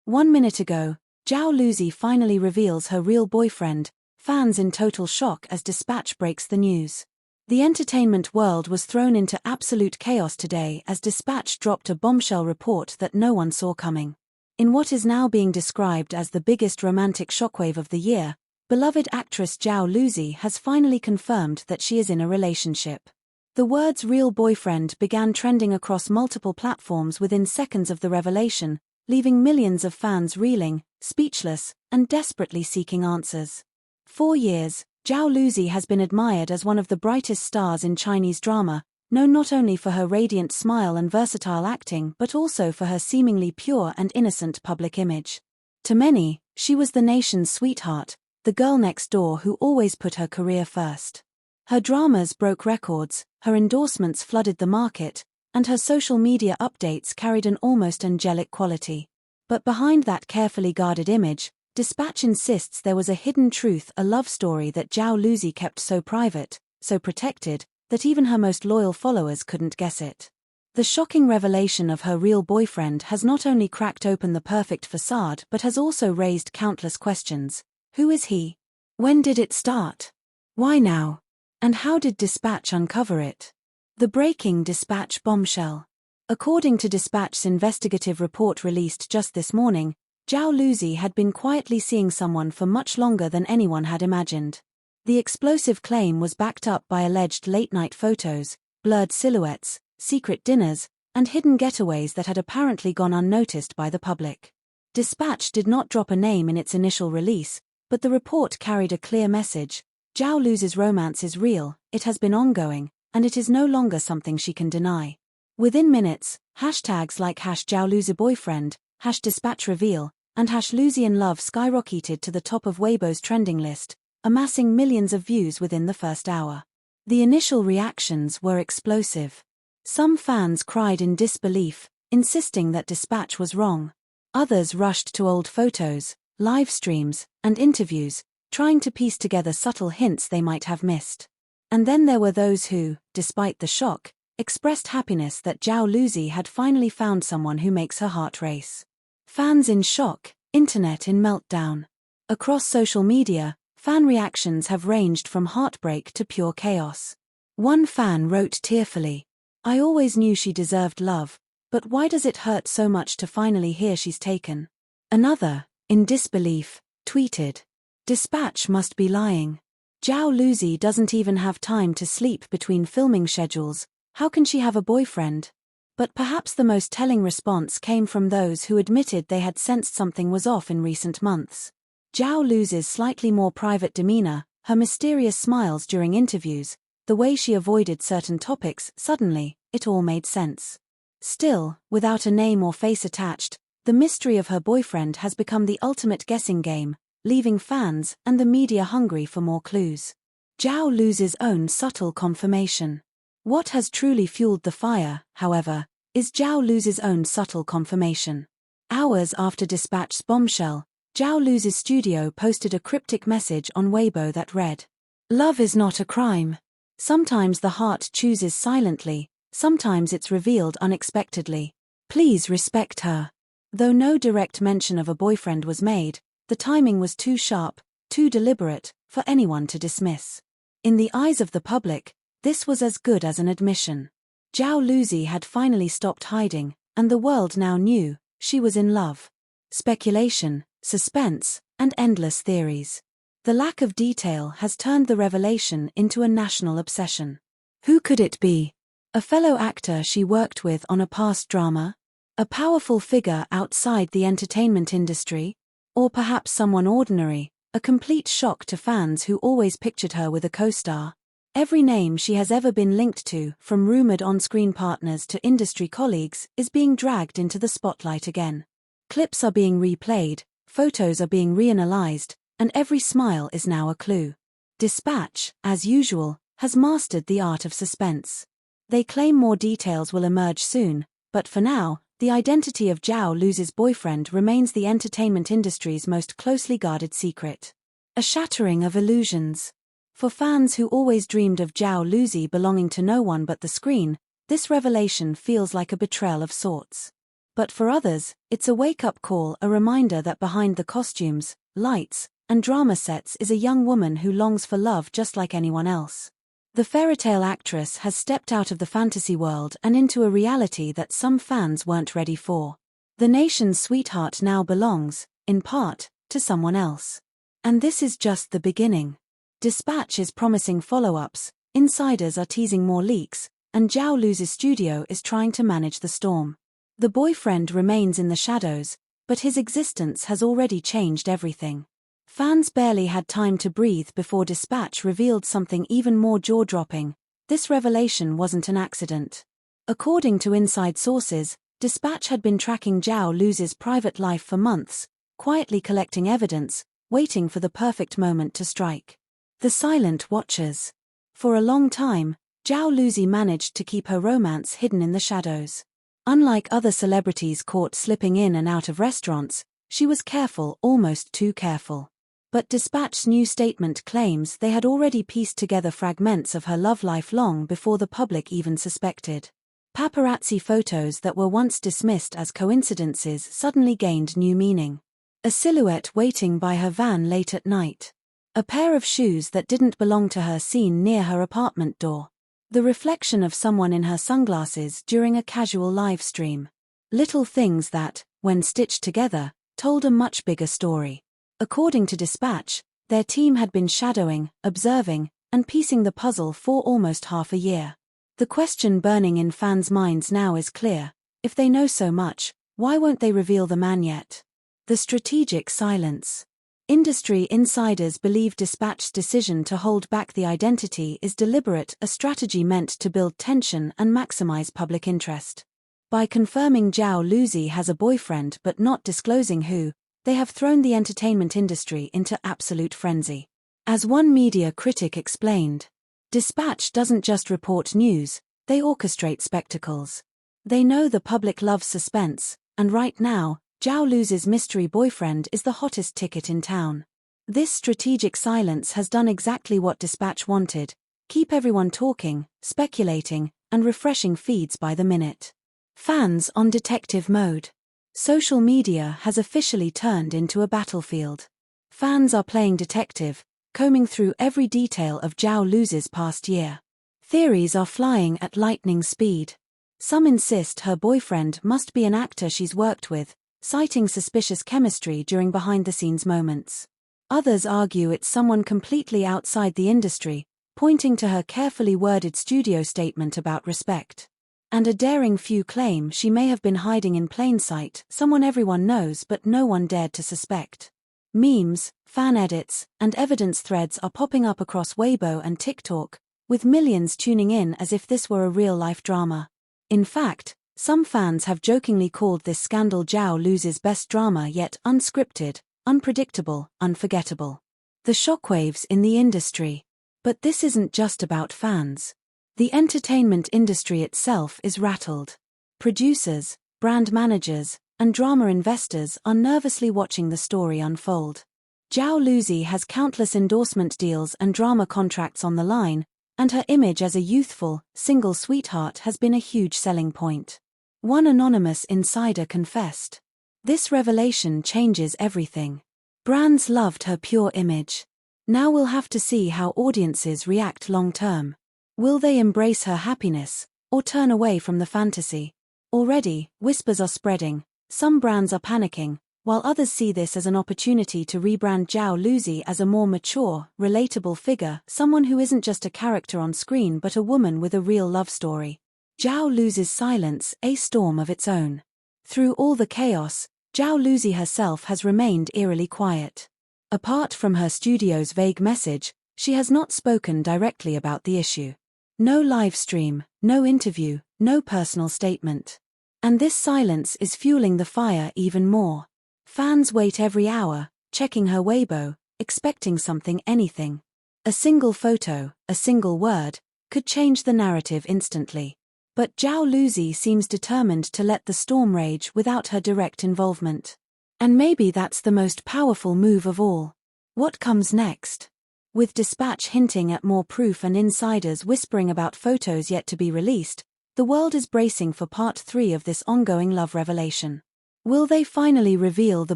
1 minute ago, Zhao Lusi finally reveals her real boyfriend, fans in total shock as Dispatch breaks the news. The entertainment world was thrown into absolute chaos today as Dispatch dropped a bombshell report that no one saw coming. In what is now being described as the biggest romantic shockwave of the year, beloved actress Zhao Lusi has finally confirmed that she is in a relationship. The words real boyfriend began trending across multiple platforms within seconds of the revelation, leaving millions of fans reeling, speechless, and desperately seeking answers. For years, Zhao Lusi has been admired as one of the brightest stars in Chinese drama, known not only for her radiant smile and versatile acting but also for her seemingly pure and innocent public image. To many, she was the nation's sweetheart, the girl next door who always put her career first. Her dramas broke records, her endorsements flooded the market, and her social media updates carried an almost angelic quality. But behind that carefully guarded image, Dispatch insists there was a hidden truth, a love story that Zhao Lusi kept so private, so protected, that even her most loyal followers couldn't guess it. The shocking revelation of her real boyfriend has not only cracked open the perfect facade but has also raised countless questions. Who is he? When did it start? Why now? And how did Dispatch uncover it? The breaking Dispatch bombshell. According to Dispatch's investigative report released just this morning, Zhao Lusi had been quietly seeing someone for much longer than anyone had imagined. The explosive claim was backed up by alleged late-night photos, blurred silhouettes, secret dinners, and hidden getaways that had apparently gone unnoticed by the public. Dispatch did not drop a name in its initial release, but the report carried a clear message. Zhao Lusi's romance is real, it has been ongoing, and it is no longer something she can deny. Within minutes, hashtags like #ZhaoLusiBoyfriend, #DispatchReveal, and #LusiInLove skyrocketed to the top of Weibo's trending list, amassing millions of views within the first hour. The initial reactions were explosive. Some fans cried in disbelief, insisting that Dispatch was wrong. Others rushed to old photos, live streams, and interviews, trying to piece together subtle hints they might have missed. And then there were those who, despite the shock, expressed happiness that Zhao Lusi had finally found someone who makes her heart race. Fans in shock, internet in meltdown. Across social media, fan reactions have ranged from heartbreak to pure chaos. One fan wrote tearfully, "I always knew she deserved love, but why does it hurt so much to finally hear she's taken?" Another, in disbelief, tweeted, "Dispatch must be lying. Zhao Lusi doesn't even have time to sleep between filming schedules, how can she have a boyfriend?" But perhaps the most telling response came from those who admitted they had sensed something was off in recent months. Zhao Lusi's slightly more private demeanor, her mysterious smiles during interviews, the way she avoided certain topics, suddenly, it all made sense. Still, without a name or face attached, the mystery of her boyfriend has become the ultimate guessing game, leaving fans and the media hungry for more clues. Zhao Lusi's own subtle confirmation. What has truly fueled the fire, however, is Zhao Lusi's own subtle confirmation. Hours after Dispatch's bombshell, Zhao Lusi's studio posted a cryptic message on Weibo that read, "Love is not a crime. Sometimes the heart chooses silently, sometimes it's revealed unexpectedly. Please respect her." Though no direct mention of a boyfriend was made, the timing was too sharp, too deliberate, for anyone to dismiss. In the eyes of the public, this was as good as an admission. Zhao Lusi had finally stopped hiding, and the world now knew she was in love. Speculation, suspense, and endless theories. The lack of detail has turned the revelation into a national obsession. Who could it be? A fellow actor she worked with on a past drama? A powerful figure outside the entertainment industry? Or perhaps someone ordinary, a complete shock to fans who always pictured her with a co-star? Every name she has ever been linked to, from rumored on-screen partners to industry colleagues, is being dragged into the spotlight again. Clips are being replayed, photos are being reanalyzed, and every smile is now a clue. Dispatch, as usual, has mastered the art of suspense. They claim more details will emerge soon, but for now, the identity of Zhao Lusi's boyfriend remains the entertainment industry's most closely guarded secret. A shattering of illusions. For fans who always dreamed of Zhao Lusi belonging to no one but the screen, this revelation feels like a betrayal of sorts. But for others, it's a wake-up call, a reminder that behind the costumes, lights, and drama sets is a young woman who longs for love just like anyone else. The fairytale actress has stepped out of the fantasy world and into a reality that some fans weren't ready for. The nation's sweetheart now belongs, in part, to someone else. And this is just the beginning. Dispatch is promising follow-ups, insiders are teasing more leaks, and Zhao Lusi's studio is trying to manage the storm. The boyfriend remains in the shadows, but his existence has already changed everything. Fans barely had time to breathe before Dispatch revealed something even more jaw-dropping. This revelation wasn't an accident. According to inside sources, Dispatch had been tracking Zhao Lusi's private life for months, quietly collecting evidence, waiting for the perfect moment to strike. The silent watchers. For a long time, Zhao Lusi managed to keep her romance hidden in the shadows. Unlike other celebrities caught slipping in and out of restaurants, she was careful, almost too careful. But Dispatch's new statement claims they had already pieced together fragments of her love life long before the public even suspected. Paparazzi photos that were once dismissed as coincidences suddenly gained new meaning. A silhouette waiting by her van late at night. A pair of shoes that didn't belong to her seen near her apartment door. The reflection of someone in her sunglasses during a casual live stream. Little things that, when stitched together, told a much bigger story. According to Dispatch, their team had been shadowing, observing, and piecing the puzzle for almost half a year. The question burning in fans' minds now is clear. If they know so much, why won't they reveal the man yet? The strategic silence. Industry insiders believe Dispatch's decision to hold back the identity is deliberate, a strategy meant to build tension and maximize public interest. By confirming Zhao Lusi has a boyfriend but not disclosing who, they have thrown the entertainment industry into absolute frenzy. As one media critic explained, Dispatch doesn't just report news, they orchestrate spectacles. They know the public loves suspense, and right now, Zhao Lusi's mystery boyfriend is the hottest ticket in town. This strategic silence has done exactly what Dispatch wanted: keep everyone talking, speculating, and refreshing feeds by the minute. Fans on detective mode. Social media has officially turned into a battlefield. Fans are playing detective, combing through every detail of Zhao Lusi's past year. Theories are flying at lightning speed. Some insist her boyfriend must be an actor she's worked with, citing suspicious chemistry during behind-the-scenes moments. Others argue it's someone completely outside the industry, pointing to her carefully worded studio statement about respect. And a daring few claim she may have been hiding in plain sight, someone everyone knows but no one dared to suspect. Memes, fan edits, and evidence threads are popping up across Weibo and TikTok, with millions tuning in as if this were a real-life drama. In fact, some fans have jokingly called this scandal Zhao Lusi's best drama yet: unscripted, unpredictable, unforgettable. The shockwaves in the industry. But this isn't just about fans. The entertainment industry itself is rattled. Producers, brand managers, and drama investors are nervously watching the story unfold. Zhao Lusi has countless endorsement deals and drama contracts on the line, and her image as a youthful, single sweetheart has been a huge selling point. One anonymous insider confessed, "This revelation changes everything. Brands loved her pure image. Now we'll have to see how audiences react long-term. Will they embrace her happiness, or turn away from the fantasy?" Already, whispers are spreading. Some brands are panicking, while others see this as an opportunity to rebrand Zhao Lusi as a more mature, relatable figure, someone who isn't just a character on screen but a woman with a real love story. Zhao Lusi's silence, a storm of its own. Through all the chaos, Zhao Lusi herself has remained eerily quiet. Apart from her studio's vague message, she has not spoken directly about the issue. No live stream, no interview, no personal statement. And this silence is fueling the fire even more. Fans wait every hour, checking her Weibo, expecting something, anything. A single photo, a single word, could change the narrative instantly. But Zhao Lusi seems determined to let the storm rage without her direct involvement. And maybe that's the most powerful move of all. What comes next? With Dispatch hinting at more proof and insiders whispering about photos yet to be released, The world is bracing for part 3 of this ongoing love revelation. Will they finally reveal the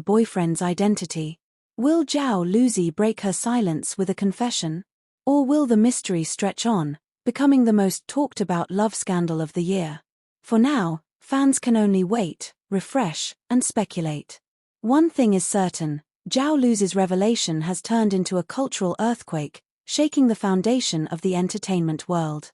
boyfriend's identity? Will Zhao Lusi break her silence with a confession? Or will the mystery stretch on, becoming the most talked about love scandal of the year? For now, fans can only wait, refresh, and speculate. One thing is certain, Zhao Lusi's revelation has turned into a cultural earthquake, shaking the foundation of the entertainment world.